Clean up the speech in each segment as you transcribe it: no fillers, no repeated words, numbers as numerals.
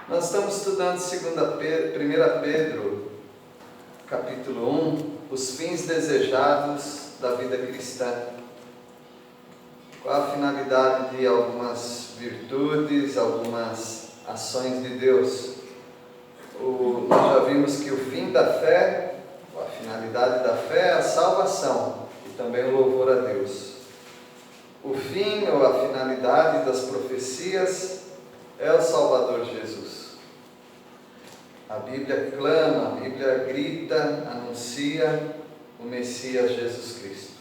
Nós estamos estudando 1 Pedro, capítulo 1, os fins desejados da vida cristã. Qual a finalidade de algumas virtudes, algumas ações de Deus? Nós já vimos que o fim da fé, a finalidade da fé é a salvação e também o louvor a Deus. O fim ou a finalidade das profecias é o Salvador Jesus. A Bíblia clama, a Bíblia grita, anuncia o Messias Jesus Cristo.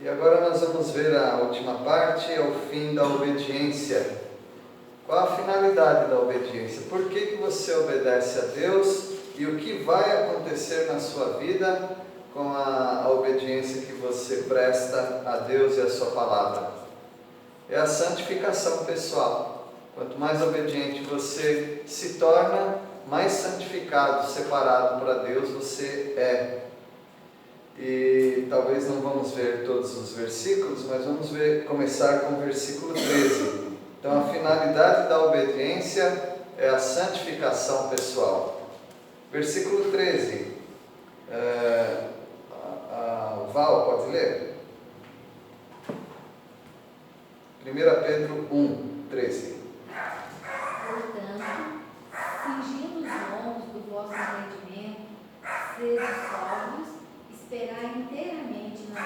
E agora nós vamos ver a última parte, é o fim da obediência. Qual a finalidade da obediência? Por que você obedece a Deus e o que vai acontecer na sua vida com a obediência que você presta a Deus e a sua palavra? É a santificação pessoal. Quanto mais obediente você se torna, mais santificado, separado para Deus você é. E talvez não vamos ver todos os versículos, mas vamos começar com o versículo 13. Então a finalidade da obediência é a santificação pessoal. Versículo 13. Val, pode ler? 1 Pedro 1, 13. Portanto, cingindo os lombos do vosso entendimento, sede sóbrios, esperai inteiramente na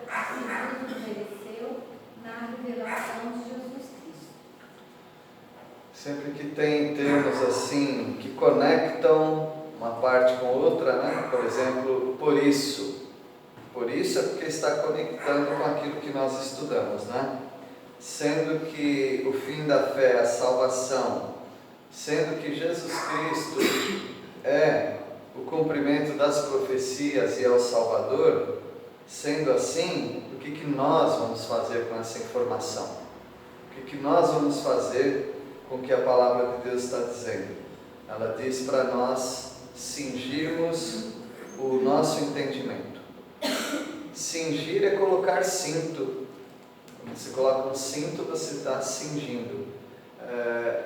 graça que vos ofereceu na revelação de Jesus Cristo. Sempre que tem termos assim, que conectam uma parte com outra, né? Por exemplo, por isso. Por isso é porque está conectando com aquilo que nós estudamos, né? Sendo que o fim da fé é a salvação, sendo que Jesus Cristo é o cumprimento das profecias e é o Salvador, sendo assim, o que nós vamos fazer com essa informação? O que nós vamos fazer com o que a palavra de Deus está dizendo? Ela diz para nós cingirmos o nosso entendimento. Cingir é colocar cinto. Quando você coloca um cinto, você está cingindo.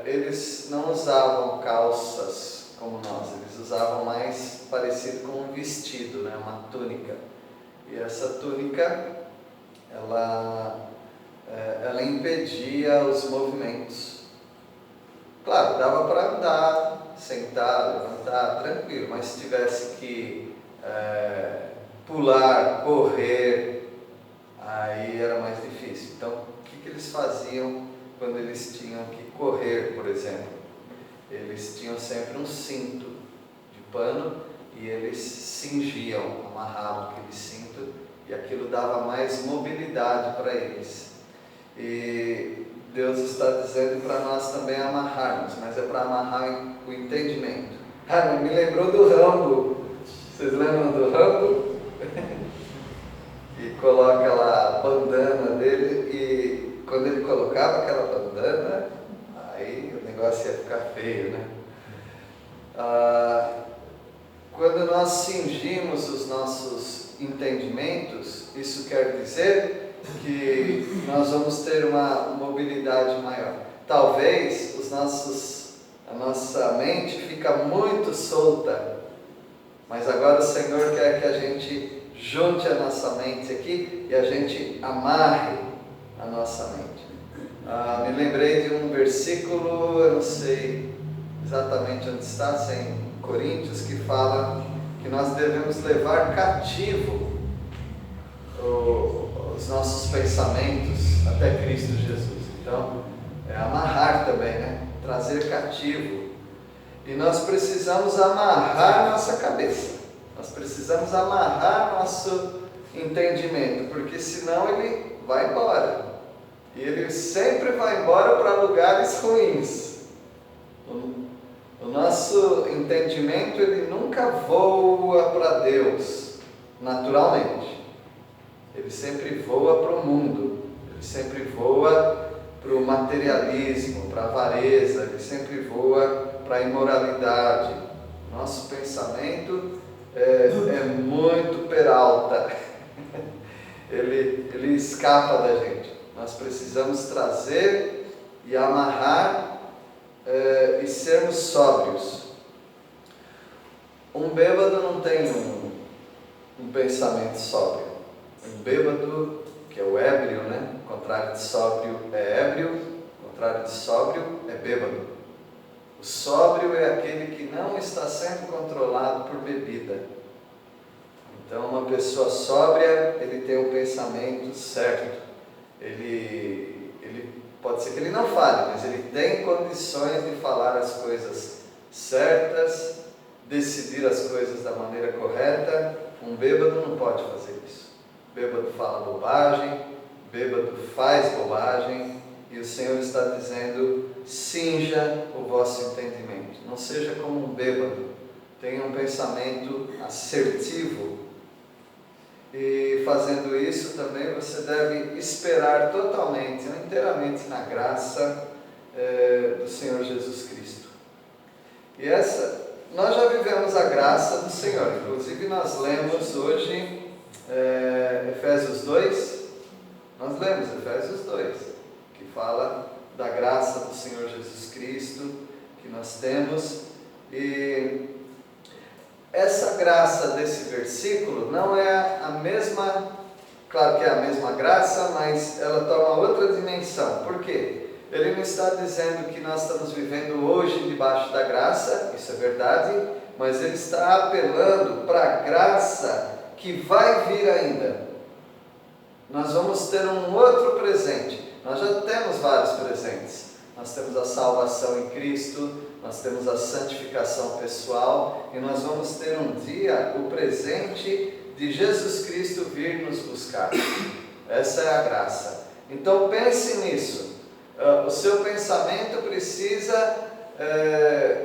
Eles não usavam calças como nós, eles usavam mais parecido com um vestido, né? Uma túnica. E essa túnica, ela impedia os movimentos. Claro, dava para andar, sentar, levantar, tranquilo, mas se tivesse que pular, correr, aí era mais difícil. Então, o que eles faziam quando eles tinham que correr, por exemplo? Eles tinham sempre um cinto de pano e eles cingiam, amarravam aquele cinto e aquilo dava mais mobilidade para eles. E Deus está dizendo para nós também amarrarmos, mas é para amarrar o entendimento. Me lembrou do Rambo. Vocês lembram do Rambo? E coloca lá a bandana dele e quando ele colocava aquela bandana, aí o negócio ia ficar feio, né? Quando nós cingimos os nossos entendimentos, isso quer dizer que nós vamos ter uma mobilidade maior. Talvez a nossa mente fica muito solta, mas agora o Senhor quer que a gente junte a nossa mente aqui e a gente amarre a nossa mente. Me lembrei de um versículo, eu não sei exatamente onde está, em Coríntios, que fala que nós devemos levar cativo os nossos pensamentos até Cristo Jesus. Então, é amarrar também, né? Trazer cativo. E nós precisamos amarrar nossa cabeça. Nós precisamos amarrar nosso entendimento, porque senão ele vai embora. E ele sempre vai embora para lugares ruins. O nosso entendimento, ele nunca voa para Deus, naturalmente. Ele sempre voa para o mundo. Ele sempre voa para o materialismo, para a avareza. Ele sempre voa para a imoralidade. Nosso pensamento é muito peralta, ele escapa da gente. Nós precisamos trazer e amarrar e sermos sóbrios. Um bêbado não tem um pensamento sóbrio. Um bêbado, que é o ébrio, né? O contrário de sóbrio é ébrio, o contrário de sóbrio é bêbado. O sóbrio é aquele que não está sendo controlado por bebida. Então, uma pessoa sóbria, ele tem o pensamento certo. Ele pode ser que ele não fale, mas ele tem condições de falar as coisas certas, decidir as coisas da maneira correta. Um bêbado não pode fazer isso. Bêbado fala bobagem, bêbado faz bobagem, e o Senhor está dizendo: cinja o vosso entendimento, não seja como um bêbado, tenha um pensamento assertivo, e fazendo isso também você deve esperar totalmente, inteiramente na graça do Senhor Jesus Cristo. E nós já vivemos a graça do Senhor, inclusive nós lemos hoje Efésios 2, nós lemos Efésios 2, que fala da graça do Senhor Jesus Cristo que nós temos. E essa graça desse versículo não é a mesma, claro que é a mesma graça, mas ela toma outra dimensão. Por quê? Ele não está dizendo que nós estamos vivendo hoje debaixo da graça, isso é verdade, mas ele está apelando para a graça que vai vir ainda. Nós vamos ter um outro presente. Nós já temos vários presentes. Nós temos a salvação em Cristo, nós temos a santificação pessoal, e nós vamos ter um dia o presente de Jesus Cristo vir nos buscar. Essa é a graça. Então pense nisso. O seu pensamento precisa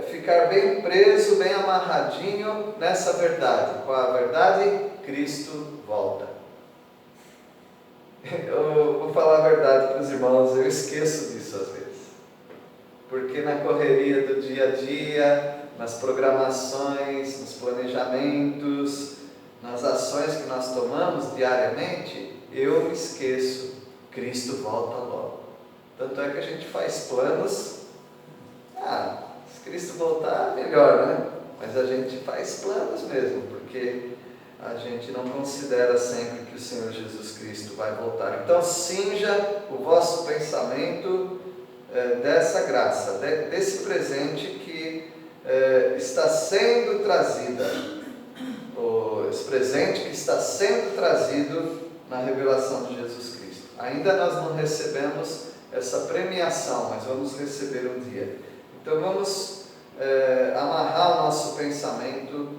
ficar bem preso, bem amarradinho nessa verdade. Qual é a verdade? Cristo volta. Eu vou falar a verdade para os irmãos, eu esqueço disso às vezes. Porque na correria do dia a dia, nas programações, nos planejamentos, nas ações que nós tomamos diariamente, eu me esqueço. Cristo volta logo. Tanto é que a gente faz planos. Se Cristo voltar, melhor, né? Mas a gente faz planos mesmo, porque a gente não considera sempre que o Senhor Jesus Cristo vai voltar. Então, cinja o vosso pensamento dessa graça, desse presente que está sendo trazida, esse presente que está sendo trazido na revelação de Jesus Cristo. Ainda nós não recebemos essa premiação, mas vamos receber um dia. Então vamos amarrar o nosso pensamento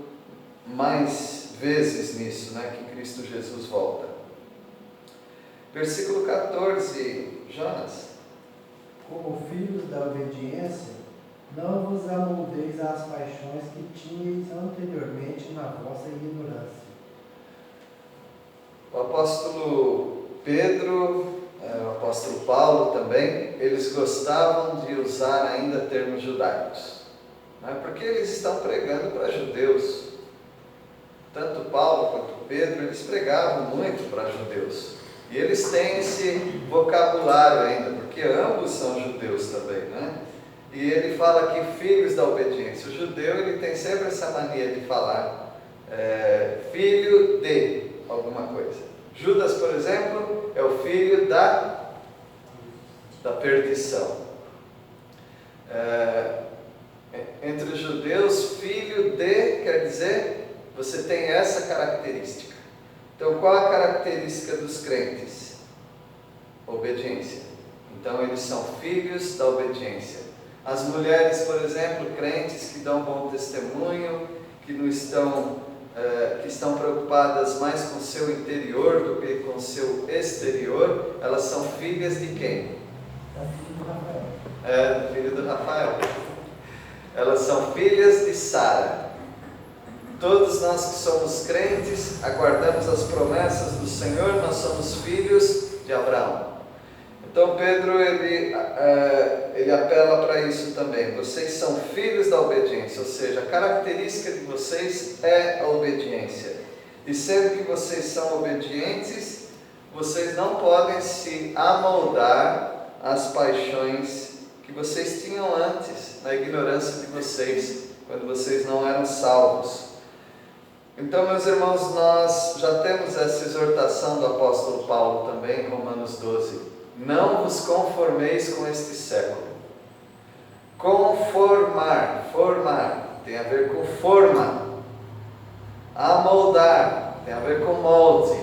mais vezes nisso, né, que Cristo Jesus volta. Versículo 14, Jonas. Como filhos da obediência, não vos amoldeis às paixões que tinhais anteriormente na vossa ignorância. O apóstolo Pedro, o apóstolo Paulo também, eles gostavam de usar ainda termos judaicos, né, porque eles estão pregando para judeus. Tanto Paulo quanto Pedro, eles pregavam muito para judeus. E eles têm esse vocabulário ainda, porque ambos são judeus também, né? E ele fala aqui, filhos da obediência. O judeu, ele tem sempre essa mania de falar filho de alguma coisa. Judas, por exemplo, é o filho da perdição. Entre os judeus, filho de quer dizer, você tem essa característica. Então, qual a característica dos crentes? Obediência. Então, eles são filhos da obediência. As mulheres, por exemplo, crentes que dão bom testemunho, que estão preocupadas mais com o seu interior do que com o seu exterior, elas são filhas de quem? Do filho do Rafael. Elas são filhas de Sara. Todos nós que somos crentes, aguardamos as promessas do Senhor, nós somos filhos de Abraão. Então Pedro, ele apela para isso também. Vocês são filhos da obediência, ou seja, a característica de vocês é a obediência. E sendo que vocês são obedientes, vocês não podem se amoldar às paixões que que vocês tinham antes, na ignorância de vocês, quando vocês não eram salvos. Então, meus irmãos, nós já temos essa exortação do apóstolo Paulo também, em Romanos 12. Não vos conformeis com este século. Conformar, formar, tem a ver com forma. Amoldar, tem a ver com molde.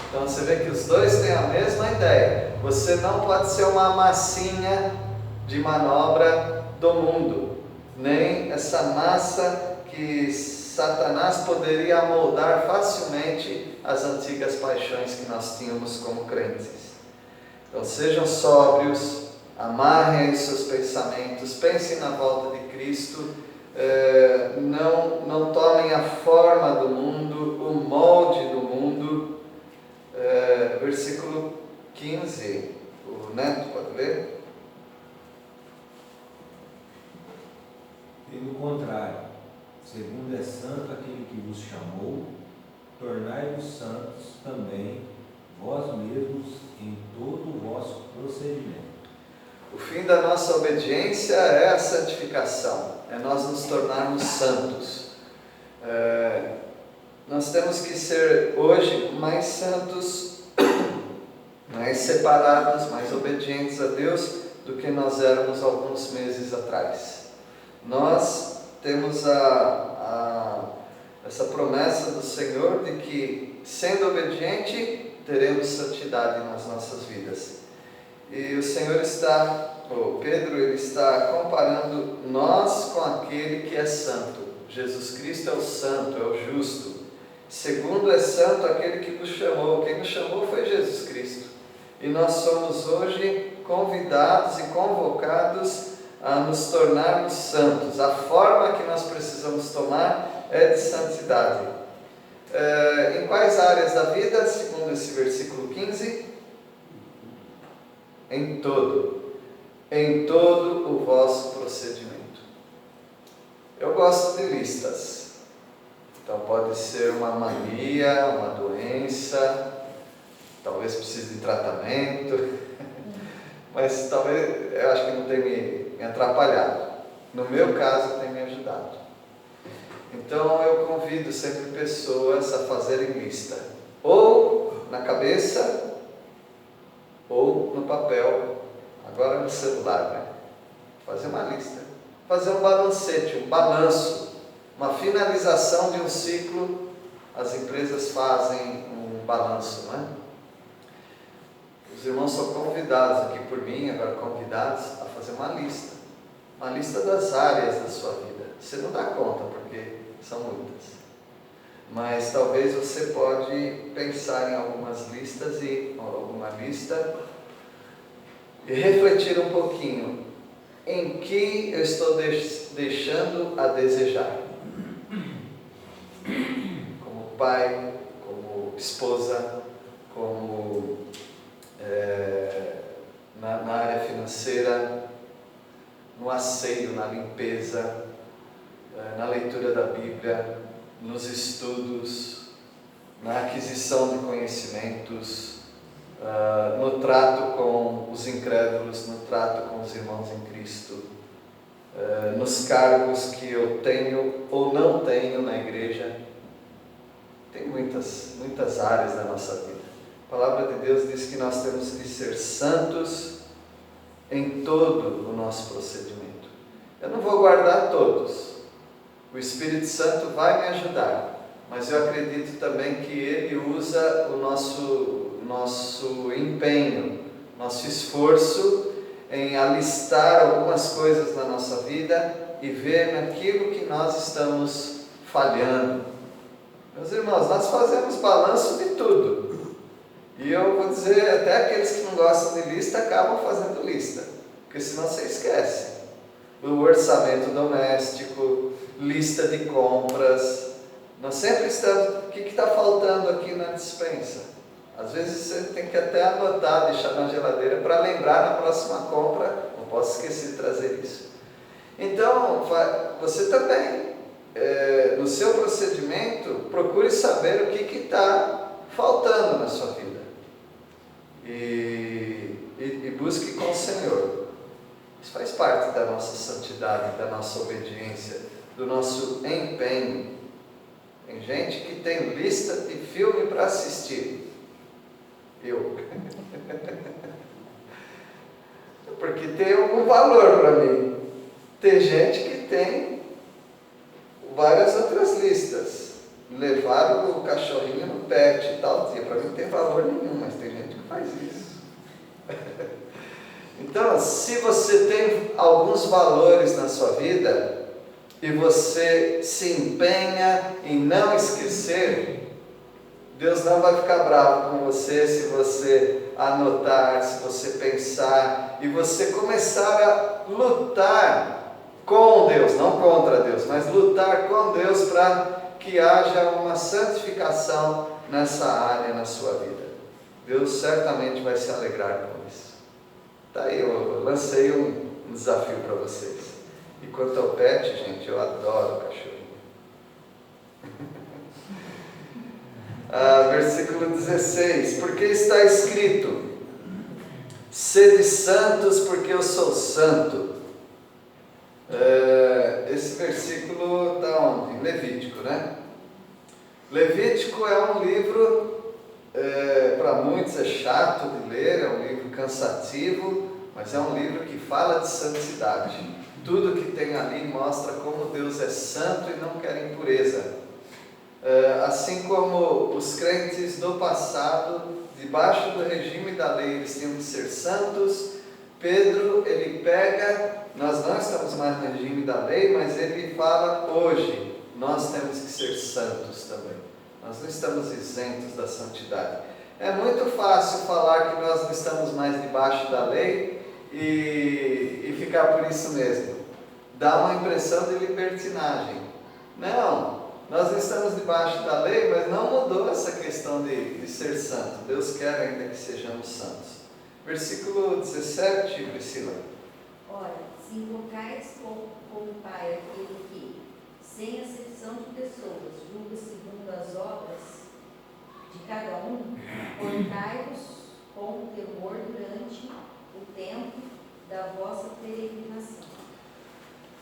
Então você vê que os dois têm a mesma ideia. Você não pode ser uma massinha de manobra do mundo, nem essa massa que Satanás poderia amoldar facilmente as antigas paixões que nós tínhamos como crentes. Então sejam sóbrios, amarrem os seus pensamentos, pensem na volta de Cristo, não tomem a forma do mundo, o molde do mundo. Versículo 15, o Neto pode ler? Pelo contrário, segundo é santo aquele que vos chamou, tornai-vos santos também vós mesmos em todo o vosso procedimento. O fim da nossa obediência é a santificação, é nós nos tornarmos santos. Nós temos que ser hoje mais santos, mais separados, mais obedientes a Deus do que nós éramos alguns meses atrás. Nós temos essa promessa do Senhor de que, sendo obediente, teremos santidade nas nossas vidas. E o Senhor Pedro, ele está comparando nós com aquele que é santo. Jesus Cristo é o santo, é o justo. Segundo é santo aquele que nos chamou. Quem nos chamou foi Jesus Cristo. E nós somos hoje convidados e convocados a nos tornarmos santos. A forma que nós precisamos tomar é de santidade. Em quais áreas da vida, segundo esse versículo 15? Em todo o vosso procedimento. Eu gosto de listas. Então pode ser uma mania, uma doença, talvez precise de tratamento, mas talvez, eu acho que não tem me atrapalhado. No meu caso, tem me ajudado. Então eu convido sempre pessoas a fazerem lista, ou na cabeça, ou no papel, agora no celular, né? Fazer uma lista, fazer um balancete, um balanço, uma finalização de um ciclo. As empresas fazem um balanço, né? Os irmãos são convidados aqui por mim, agora convidados a fazer uma lista das áreas da sua vida. Você não dá conta, porque são muitas, mas talvez você pode pensar em alguma lista e refletir um pouquinho em que eu estou deixando a desejar, como pai, como esposa, como na área financeira, no asseio, na limpeza, na leitura da Bíblia, nos estudos, na aquisição de conhecimentos, no trato com os incrédulos, no trato com os irmãos em Cristo, nos cargos que eu tenho ou não tenho na igreja. Tem muitas áreas da nossa vida. A palavra de Deus diz que nós temos de ser santos em todo o nosso procedimento. Eu não vou guardar todos. O Espírito Santo vai me ajudar, mas eu acredito também que Ele usa o nosso empenho, nosso esforço em alistar algumas coisas na nossa vida e ver naquilo que nós estamos falhando. Meus irmãos, nós fazemos balanço de tudo. E eu vou dizer, até aqueles que não gostam de lista acabam fazendo lista, porque senão você esquece. O orçamento doméstico, lista de compras, nós sempre estamos, o que está faltando aqui na despensa? Às vezes você tem que até anotar, deixar na geladeira para lembrar na próxima compra, não posso esquecer de trazer isso. Então, você também, no seu procedimento, procure saber o que está faltando na sua vida. E busque com o Senhor. Isso faz parte da nossa santidade, da nossa obediência, do nosso empenho. Tem gente que tem lista de filme para assistir. Eu. Porque tem algum valor para mim. Tem gente que tem várias outras listas. Levar o cachorrinho no pet e tal dia. Para mim não tem valor nenhum, mas tem gente que faz isso. Então, se você tem alguns valores na sua vida e você se empenha em não esquecer, Deus não vai ficar bravo com você se você anotar, se você pensar e você começar a lutar com Deus, não contra Deus, mas lutar com Deus para que haja uma santificação nessa área na sua vida. Deus certamente vai se alegrar com isso. Tá aí, eu lancei um desafio para vocês. E quanto ao pet, gente, eu adoro cachorrinho. Versículo 16, porque está escrito: sede santos porque eu sou santo. Esse versículo está onde? Em Levítico, né? Levítico é um livro, para muitos é chato de ler, é um livro cansativo, mas é um livro que fala de santidade. Tudo que tem ali mostra como Deus é santo e não quer impureza. Assim como os crentes do passado, debaixo do regime da lei, eles tinham que ser santos, Pedro, ele pega, nós não estamos mais no regime da lei, mas ele fala hoje, nós temos que ser santos também. Nós não estamos isentos da santidade. É muito fácil falar que nós não estamos mais debaixo da lei e ficar por isso mesmo. Dá uma impressão de libertinagem. Não, nós não estamos debaixo da lei, mas não mudou essa questão de ser santo. Deus quer ainda que sejamos santos. Versículo 17, Priscila. Ora, se invocais como Pai aquele que, sem acepção de pessoas, julga segundo as obras de cada um, portai-vos com temor durante o tempo da vossa peregrinação.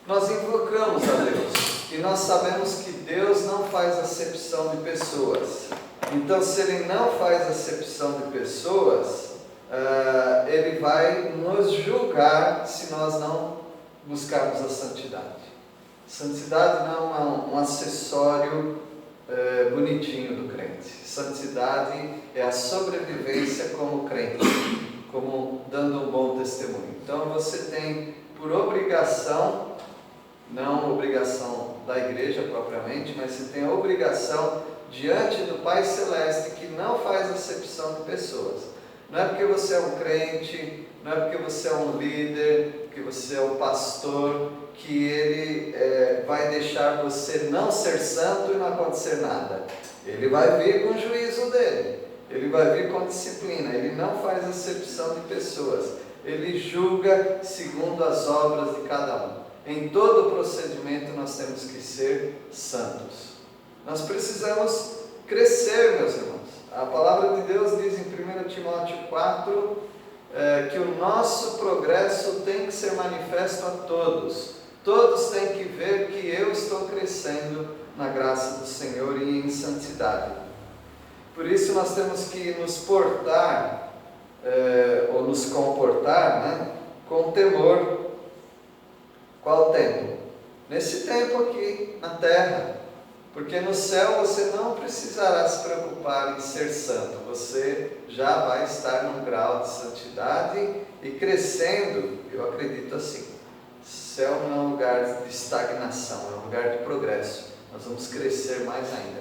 Nós invocamos a Deus e nós sabemos que Deus não faz acepção de pessoas. Então, se Ele não faz acepção de pessoas, Ele vai nos julgar se nós não buscarmos a santidade. Santidade não é um acessório bonitinho do crente. Santidade é a sobrevivência como crente, como dando um bom testemunho. Então você tem por obrigação, não obrigação da igreja propriamente, mas você tem a obrigação diante do Pai Celeste que não faz acepção de pessoas. Não é porque você é um crente, não é porque você é um líder, que você é um pastor, que Ele vai deixar você não ser santo e não acontecer nada. Ele vai vir com o juízo dele, Ele vai vir com disciplina, Ele não faz acepção de pessoas, Ele julga segundo as obras de cada um. Em todo procedimento nós temos que ser santos. Nós precisamos crescer, meus irmãos. A palavra de Deus diz em 1 Timóteo 4 que o nosso progresso tem que ser manifesto a todos. Todos têm que ver que eu estou crescendo na graça do Senhor e em santidade. Por isso nós temos que nos portar, ou nos comportar, né, com temor. Qual tempo? Nesse tempo aqui, na terra. Porque no céu você não precisará se preocupar em ser santo. Você já vai estar num grau de santidade e crescendo, eu acredito assim. Céu não é um lugar de estagnação, é um lugar de progresso. Nós vamos crescer mais ainda.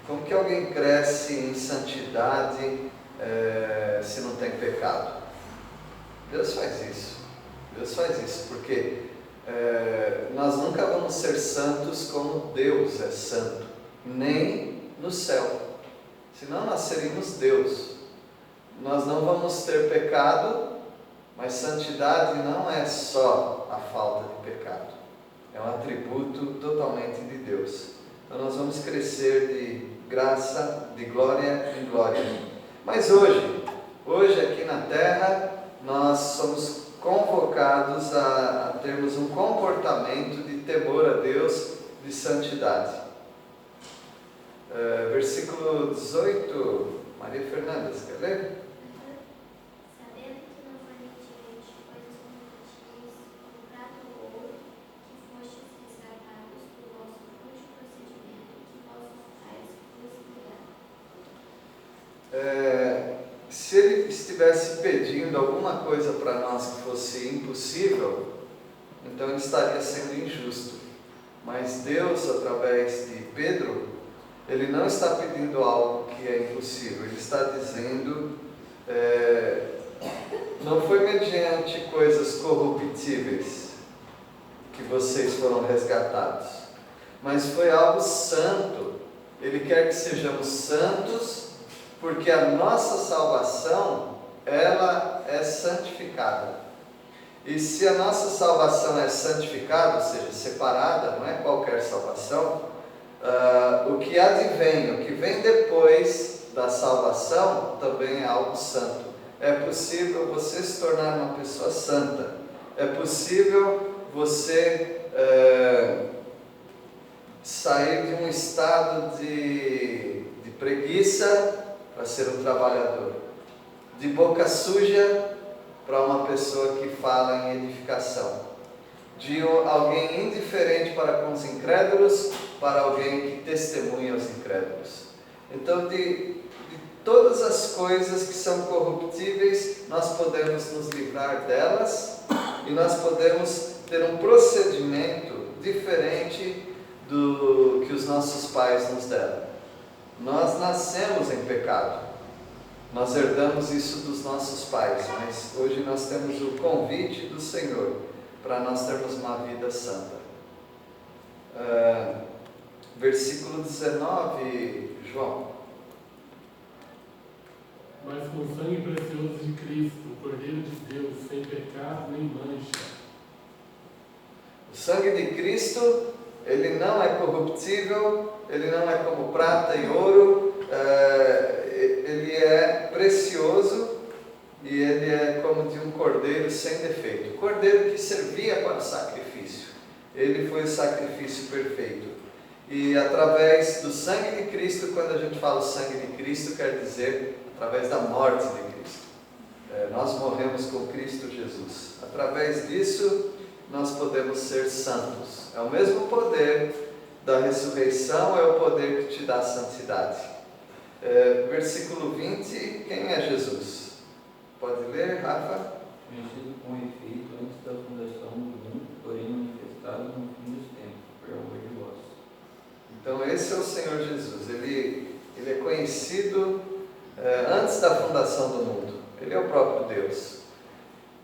Como que alguém cresce em santidade se não tem pecado? Deus faz isso. Deus faz isso porque nós nunca vamos ser santos como Deus é santo, nem no céu. Senão nós seríamos Deus. Nós não vamos ter pecado, mas santidade não é só a falta de pecado. É um atributo totalmente de Deus. Então nós vamos crescer de graça, de glória em glória. Mas hoje aqui na terra, nós somos convocados a termos um comportamento de temor a Deus, de santidade. Versículo 18, Maria Fernanda, você quer ler? Sabendo que não foi mediante coisas corruptíveis, como prata ou ouro, que fostes resgatados do vosso fútil procedimento que vossos pais vos criaram. Se ele estivesse pedindo alguma coisa para nós que fosse impossível, então ele estaria sendo injusto. Mas Deus, através de Pedro, ele não está pedindo algo que é impossível. Ele está dizendo, não foi mediante coisas corruptíveis que vocês foram resgatados, mas foi algo santo. Ele quer que sejamos santos, porque a nossa salvação, ela é santificada. E se a nossa salvação é santificada, ou seja, separada, não é qualquer salvação, o que advém, o que vem depois da salvação, também é algo santo. É possível você se tornar uma pessoa santa. É possível você sair de um estado de preguiça para ser um trabalhador, de boca suja para uma pessoa que fala em edificação, de alguém indiferente para com os incrédulos para alguém que testemunha aos incrédulos. Então, de todas as coisas que são corruptíveis, nós podemos nos livrar delas e nós podemos ter um procedimento diferente do que os nossos pais nos deram. Nós nascemos em pecado, nós herdamos isso dos nossos pais, mas hoje nós temos o convite do Senhor para nós termos uma vida santa. Versículo 19, João. Mas com o sangue precioso de Cristo, o Cordeiro de Deus, sem pecado nem mancha. O sangue de Cristo, ele não é corruptível, ele não é como prata e ouro, ele é precioso e ele é como de um cordeiro sem defeito. O cordeiro que servia para o sacrifício, ele foi o sacrifício perfeito. E através do sangue de Cristo, quando a gente fala o sangue de Cristo, quer dizer através da morte de Cristo. Nós morremos com Cristo Jesus. Através disso, nós podemos ser santos. É o mesmo poder da ressurreição, é o poder que te dá a santidade. Versículo 20, quem é Jesus? Pode ler, Rafa? Conhecido com efeito antes da fundação do mundo, porém manifestado no fim dos tempos, por amor de vós. Então esse é o Senhor Jesus. Ele é conhecido antes da fundação do mundo. Ele é o próprio Deus.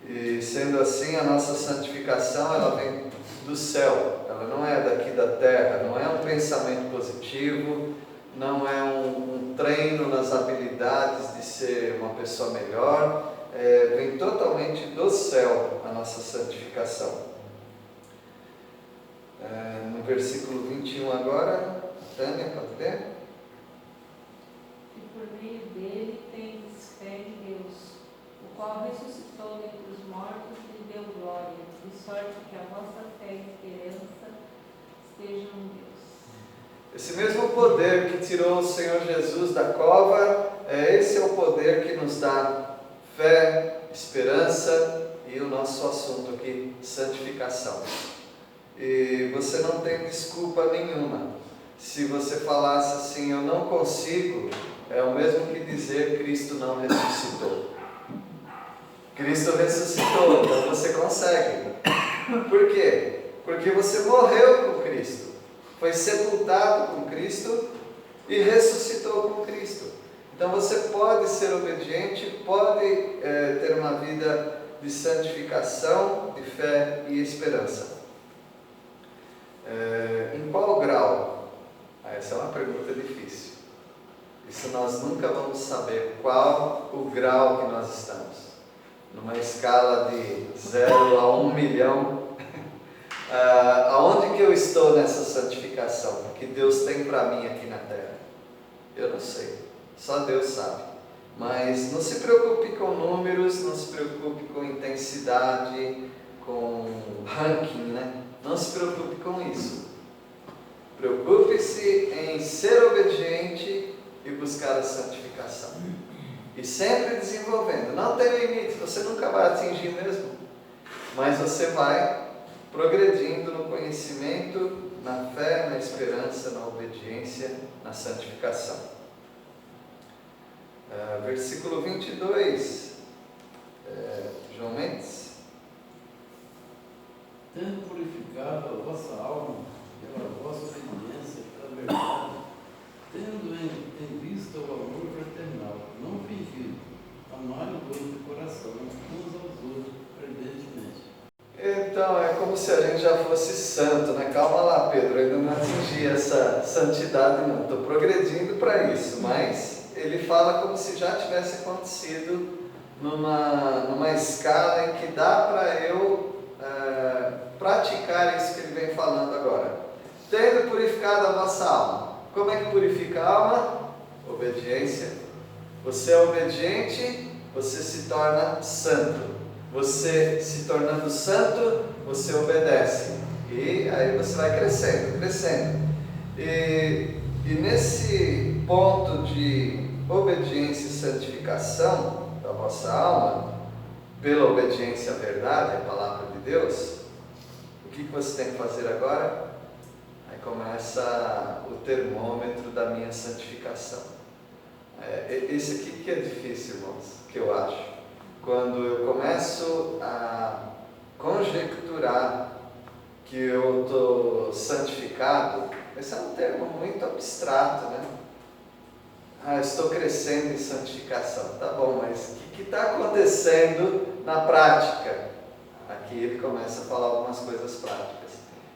E sendo assim, a nossa santificação, ela vem do céu. Ela não é daqui da terra, não é um pensamento positivo, não é um treino nas habilidades de ser uma pessoa melhor. Vem totalmente do céu a nossa santificação. No versículo 21 agora, Tânia, pode ler? E por meio dele tendes fé em Deus, o qual ressuscitou dentre os mortos e lhe deu glória, de sorte que a vossa fé e esperança estejam em Deus. Esse mesmo poder que tirou o Senhor Jesus da cova, esse é o poder que nos dá fé, esperança e o nosso assunto aqui, santificação. E você não tem desculpa nenhuma. Se você falasse assim, eu não consigo, é o mesmo que dizer Cristo não ressuscitou. Cristo ressuscitou, então você consegue. Por quê? Porque você morreu com Cristo, foi sepultado com Cristo e ressuscitou com Cristo. Então você pode ser obediente, pode ter uma vida de santificação, de fé e esperança. Em qual grau? Essa é uma pergunta difícil. Isso nós nunca vamos saber qual o grau que nós estamos. Numa escala de 0 a 1 milhão, aonde que eu estou nessa santificação que Deus tem para mim aqui na terra? Eu não sei, só Deus sabe. Mas não se preocupe com números, não se preocupe com intensidade, com ranking, né? Não se preocupe com isso. Preocupe-se em ser obediente e buscar a santificação. E sempre desenvolvendo. Não tem limite, você nunca vai atingir mesmo. Mas você vai progredindo no conhecimento, na fé, na esperança, na obediência, na santificação. Versículo 22, João Mendes. Tendo purificado a vossa alma pela vossa obediência à verdade, tendo em vista o amor fraternal, não fingido, amar o outro de coração, uns aos outros, ardentemente. Então, é como se a gente já fosse santo, né? Calma lá, Pedro, eu ainda não atingi essa santidade não, estou progredindo para isso, mas ele fala como se já tivesse acontecido numa escala em que dá para eu praticar isso que ele vem falando agora. Tendo purificado a vossa alma. Como é que purifica a alma? Obediência. Você é obediente, você se torna santo. Você se tornando santo, você obedece. E aí você vai crescendo, crescendo. E nesse ponto de obediência e santificação da vossa alma, pela obediência à verdade, à palavra de Deus, o que você tem que fazer agora? Aí começa o termômetro da minha santificação. Esse aqui que é difícil, irmãos, que eu acho. Quando eu começo a conjecturar que eu estou santificado, esse é um termo muito abstrato, né? Estou crescendo em santificação. Tá bom, mas o que está acontecendo na prática? Aqui ele começa a falar algumas coisas práticas.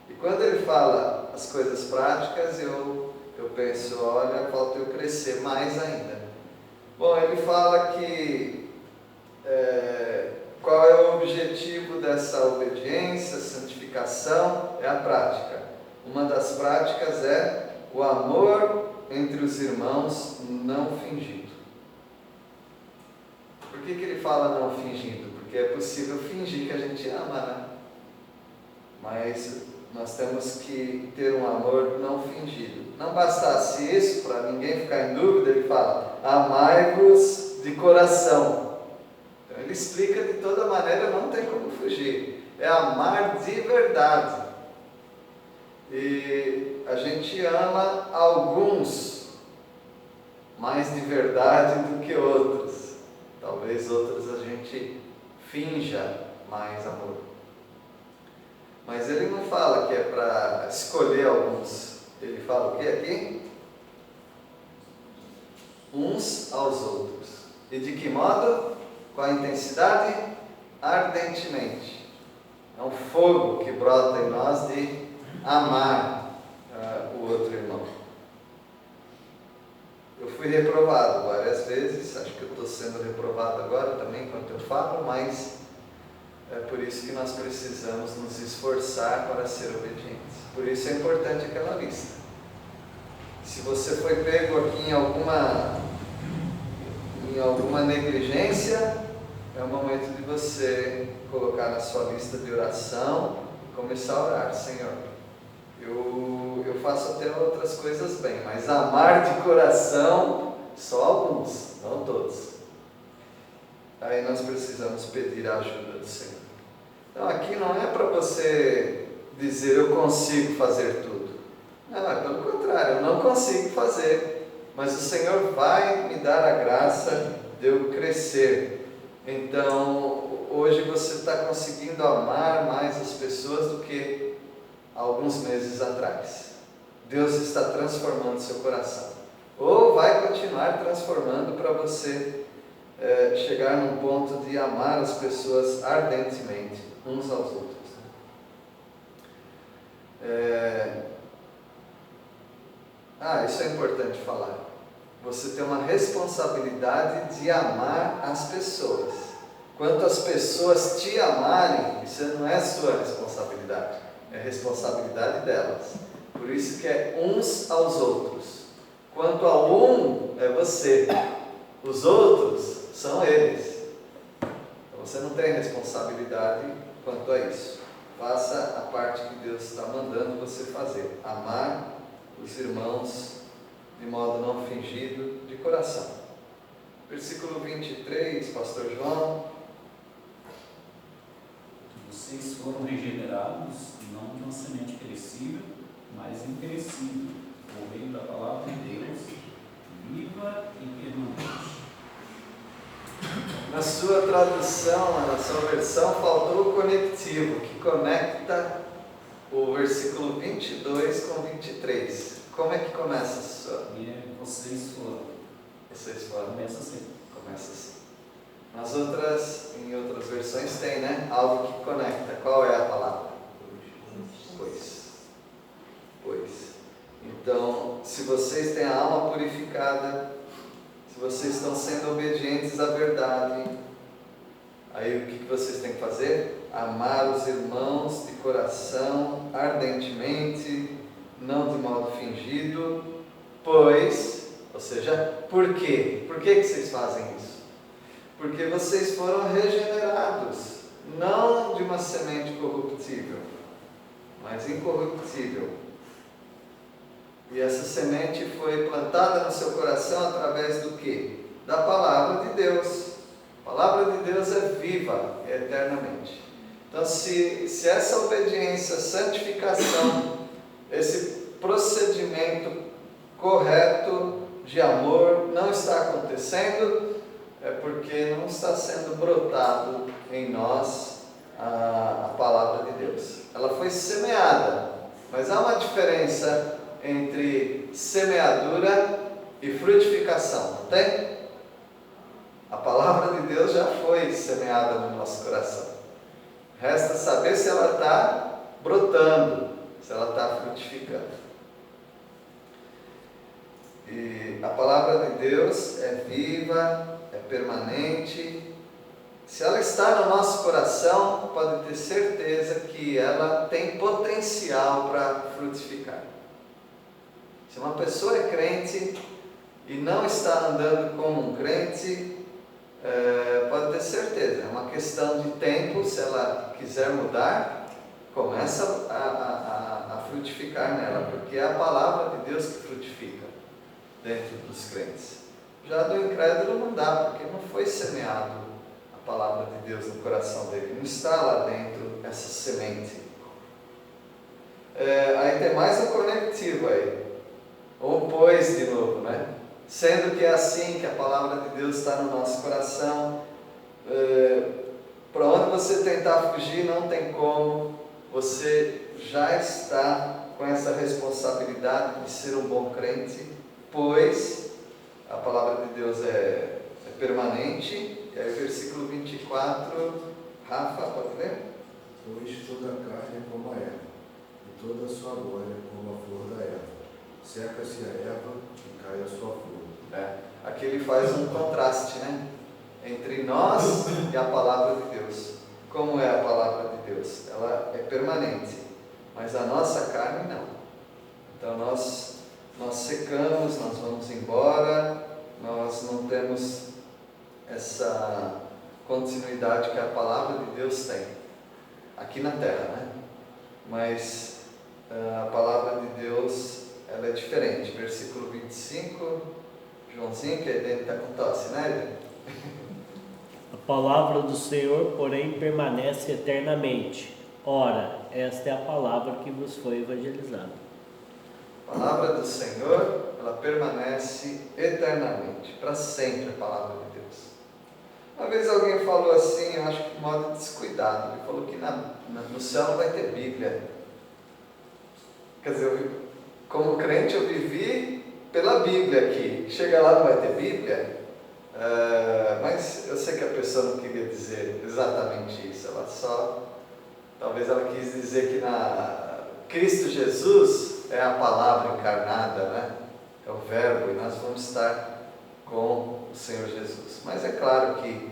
E quando ele fala as coisas práticas, eu penso, olha, falta eu crescer mais ainda. Bom, ele fala que qual é o objetivo dessa obediência, santificação? É a prática. Uma das práticas é o amor entre os irmãos não fingido. Por que ele fala não fingido? Porque é possível fingir que a gente ama, né? Mas nós temos que ter um amor não fingido. Não bastasse isso, para ninguém ficar em dúvida, ele fala, amai-vos de coração. Então ele explica de toda maneira, não tem como fugir. É amar de verdade. E a gente ama alguns mais de verdade do que outros. Talvez outros a gente finja mais amor. Mas ele não fala que é para escolher alguns. Ele fala o que aqui? Uns aos outros. E de que modo? Com a intensidade? Ardentemente. É um fogo que brota em nós de amar o outro irmão. Eu fui reprovado várias vezes, acho que eu estou sendo reprovado agora também enquanto eu falo, mas é por isso que nós precisamos nos esforçar para ser obedientes. Por isso é importante aquela lista. Se você foi pego aqui em alguma negligência, é o momento de você colocar na sua lista de oração e começar a orar. Senhor, eu faço até outras coisas bem, mas amar de coração, só alguns, não todos. Aí nós precisamos pedir a ajuda do Senhor. Então aqui não é para você dizer eu consigo fazer tudo. Não, é pelo contrário, eu não consigo fazer, mas o Senhor vai me dar a graça de eu crescer. Então hoje você está conseguindo amar mais as pessoas do que alguns meses atrás. Deus está transformando seu coração. Ou vai continuar transformando para você chegar num ponto de amar as pessoas ardentemente, uns aos outros. Isso é importante falar. Você tem uma responsabilidade de amar as pessoas. Quanto as pessoas te amarem, isso não é sua responsabilidade, é responsabilidade delas. Por isso que é uns aos outros. Quanto ao um, é você. Os outros são eles. Então você não tem responsabilidade quanto a isso. Faça a parte que Deus está mandando você fazer. Amar os irmãos de modo não fingido, de coração. Versículo 23, Pastor João. Vocês foram regenerados não de uma semente perecível, mas imperecível, por meio da palavra de Deus, viva e permanente. Na sua tradução, na sua versão, faltou o conectivo, que conecta o versículo 22 com 23. Como é que começa a sua? Vocês foram. Vocês foram. Começa assim. Começa assim. Nas outras, em outras versões tem, né? Algo que conecta. Qual é a palavra? Pois. Então, se vocês têm a alma purificada, se vocês estão sendo obedientes à verdade, aí o que vocês têm que fazer? Amar os irmãos de coração, ardentemente, não de modo fingido, pois, ou seja, por quê? Por que vocês fazem isso? Porque vocês foram regenerados, não de uma semente corruptível, mas incorruptível. E essa semente foi plantada no seu coração através do quê? Da palavra de Deus. A palavra de Deus é viva eternamente. Então, se essa obediência, santificação, esse procedimento correto de amor não está acontecendo, é porque não está sendo brotado em nós a palavra de Deus. Ela foi semeada, mas há uma diferença entre semeadura e frutificação, não tem? A palavra de Deus já foi semeada no nosso coração. Resta saber se ela está brotando, se ela está frutificando. E a palavra de Deus é viva, é permanente. Se ela está no nosso coração, pode ter certeza que ela tem potencial para frutificar. Se uma pessoa é crente e não está andando como um crente, pode ter certeza, é uma questão de tempo. Se ela quiser mudar, começa a frutificar nela, porque é a palavra de Deus que frutifica dentro dos crentes. Já do incrédulo não dá, porque não foi semeado a palavra de Deus no coração dele, não está lá dentro essa semente. Aí tem mais um conectivo aí, ou pois de novo, né? Sendo que é assim que a palavra de Deus está no nosso coração, para onde você tentar fugir não tem como, você já está com essa responsabilidade de ser um bom crente, pois a palavra de Deus é permanente. E aí versículo 24, Rafa, pode ler? Pois toda a carne é como a erva, e toda a sua glória como a flor da erva. Seca-se a erva e cai a sua flor. Aqui ele faz um contraste, né? Entre nós e a palavra de Deus. Como é a palavra de Deus? Ela é permanente, mas a nossa carne não. Então nós secamos, nós vamos embora, nós não temos essa continuidade que a palavra de Deus tem aqui na terra, né? Mas a palavra de Deus, ela é diferente. Versículo 25, Joãozinho, que ele está com tosse, né? A palavra do Senhor, porém, permanece eternamente. Ora, esta é a palavra que vos foi evangelizada. A palavra do Senhor, ela permanece eternamente, para sempre a palavra de Deus. Uma vez alguém falou assim, eu acho que de modo descuidado, ele falou que no céu não vai ter Bíblia. Quer dizer, como crente eu vivi pela Bíblia aqui. Chega lá não vai ter Bíblia? Mas eu sei que a pessoa não queria dizer exatamente isso. Talvez ela quis dizer que Cristo Jesus é a palavra encarnada, né? É o verbo, e nós vamos estar com o Senhor Jesus. Mas é claro que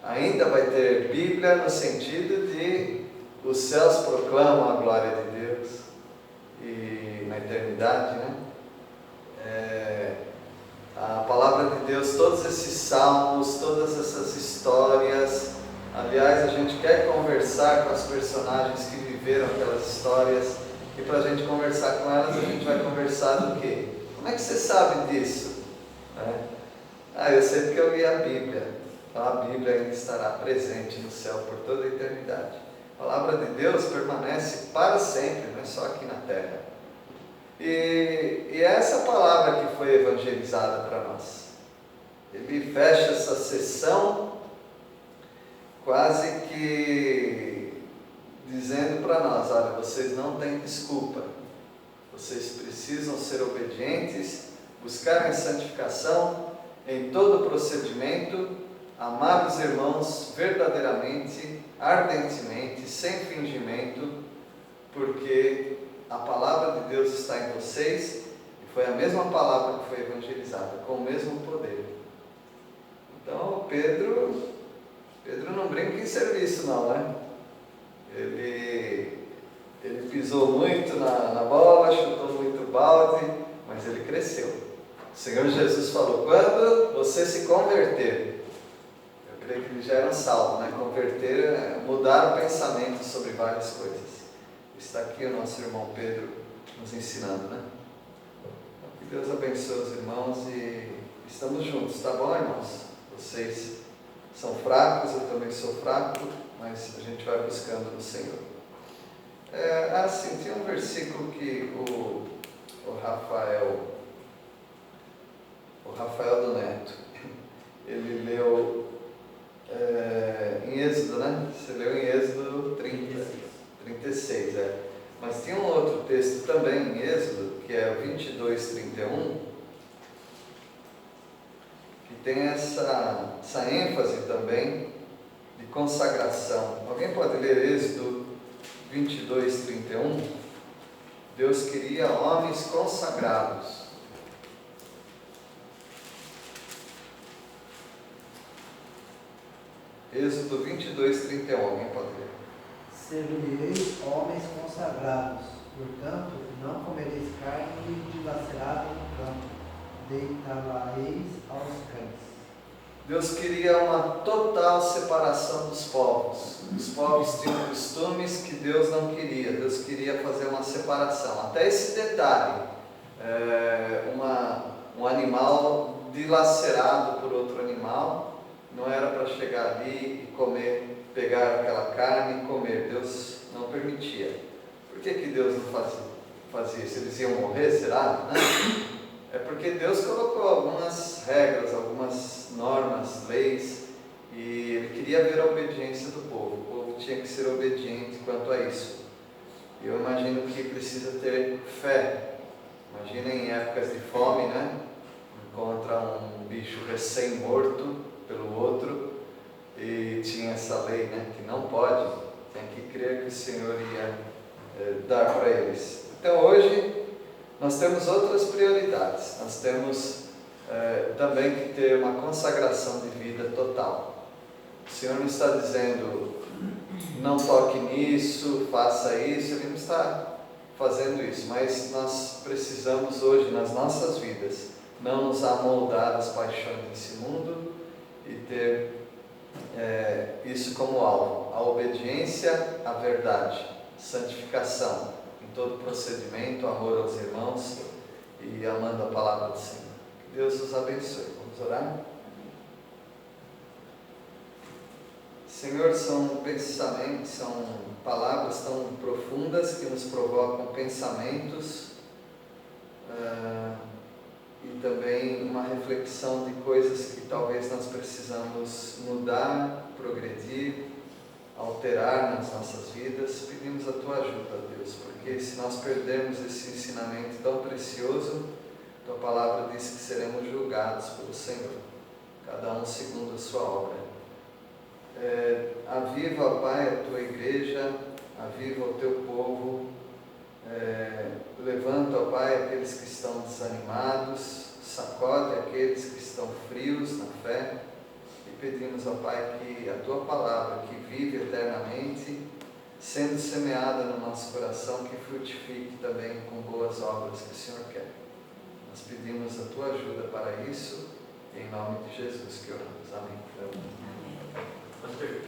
ainda vai ter Bíblia no sentido de os céus proclamam a glória de Deus, e na eternidade, né? A palavra de Deus, todos esses salmos, todas essas histórias. Aliás, a gente quer conversar com as personagens que viveram aquelas histórias. E para a gente conversar com elas, a gente vai conversar do quê? Como é que você sabe disso? Eu sei porque eu li a Bíblia. Então a Bíblia ainda estará presente no céu por toda a eternidade. A palavra de Deus permanece para sempre, não é só aqui na terra. E é essa palavra que foi evangelizada para nós. Ele fecha essa sessão quase que dizendo para nós: olha, vocês não têm desculpa, vocês precisam ser obedientes, buscar a santificação em todo o procedimento, amar os irmãos verdadeiramente, ardentemente, sem fingimento, porque a palavra de Deus está em vocês, e foi a mesma palavra que foi evangelizada, com o mesmo poder. Então Pedro não brinca em serviço não, né? Ele pisou muito na bola, chutou muito balde, mas ele cresceu. O Senhor Jesus falou: quando você se converter, eu creio que ele já era um salvo, né? Converter é mudar o pensamento sobre várias coisas. Está aqui o nosso irmão Pedro nos ensinando, né? Que Deus abençoe os irmãos e estamos juntos, tá bom, irmãos? Vocês são fracos, eu também sou fraco, mas a gente vai buscando no Senhor. Tinha um versículo que o Rafael do Neto, ele leu em Êxodo, né? Você leu em Êxodo 36, Mas tinha um outro texto também em Êxodo, que é o 22:31, que tem essa ênfase também de consagração. Alguém pode ler Êxodo 22:31? Deus queria homens consagrados. Êxodo 22:31, alguém pode ler? Servireis homens consagrados, portanto, não comereis carne dilacerada no campo, deitá-la-eis aos cães. Deus queria uma total separação dos povos. Os povos tinham costumes que Deus não queria. Deus queria fazer uma separação. Até esse detalhe, um animal dilacerado por outro animal, não era para chegar ali e comer, pegar aquela carne e comer. Deus não permitia. Por que Deus não fazia isso? Eles iam morrer, será? Não. É porque Deus colocou algumas regras, algumas normas, leis, e Ele queria ver a obediência do povo. O povo tinha que ser obediente quanto a isso. Eu imagino que precisa ter fé. Imagina em épocas de fome, né? Encontra um bicho recém-morto pelo outro, e tinha essa lei, né? Que não pode, tem que crer que o Senhor ia dar para eles. Então hoje nós temos outras prioridades. Nós temos também que ter uma consagração de vida total. O Senhor não está dizendo: não toque nisso, faça isso. Ele não está fazendo isso, mas nós precisamos hoje, nas nossas vidas, não nos amoldar às paixões desse mundo e ter isso como alvo. A obediência à verdade, santificação em todo procedimento, amor aos irmãos e amando a palavra do Senhor. Que Deus os abençoe. Vamos orar? Senhor, são pensamentos, são palavras tão profundas que nos provocam pensamentos e também uma reflexão de coisas que talvez nós precisamos mudar, progredir, alterar nas nossas vidas. Pedimos a Tua ajuda, Deus, porque se nós perdermos esse ensinamento tão precioso, Tua palavra diz que seremos julgados pelo Senhor, cada um segundo a sua obra. Aviva, ó Pai, a Tua igreja, aviva o Teu povo, levanta, ó Pai, aqueles que estão desanimados, sacode aqueles que estão frios na fé, e pedimos, ó Pai, que a Tua palavra, que vive eternamente, sendo semeada no nosso coração, que frutifique também com boas obras que o Senhor quer. Nós pedimos a tua ajuda para isso, em nome de Jesus que oramos. Amém. Pastor,